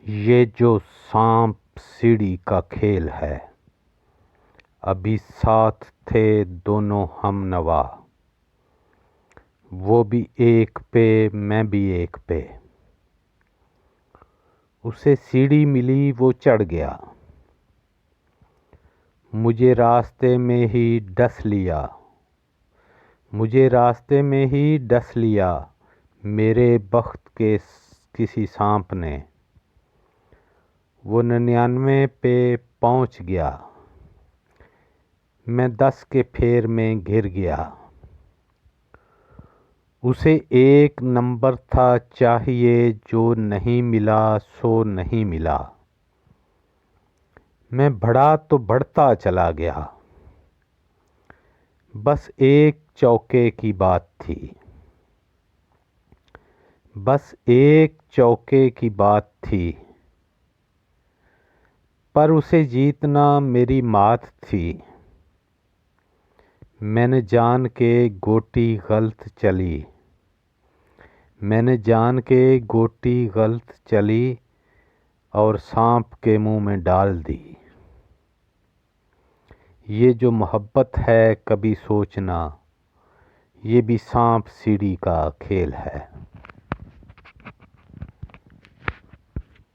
ये जो सांप सीढ़ी का खेल है, अभी साथ थे दोनों हमनवा, वो भी एक पे मैं भी एक पे। उसे सीढ़ी मिली वो चढ़ गया, मुझे रास्ते में ही डस लिया, मुझे रास्ते में ही डस लिया मेरे बख्त के किसी सांप ने। वो 99 पे पहुंच गया, मैं 10 के फेर में घिर गया। उसे 1 नंबर था चाहिए जो नहीं मिला सो नहीं मिला। मैं बढ़ा तो बढ़ता चला गया, बस एक चौके की बात थी, बस एक चौके की बात थी। पर उसे जीतना मेरी मात थी। मैंने जान के गोटी गलत चली, मैंने जान के गोटी गलत चली और सांप के मुंह में डाल दी। ये जो मोहब्बत है कभी सोचना, ये भी सांप सीढ़ी का खेल है।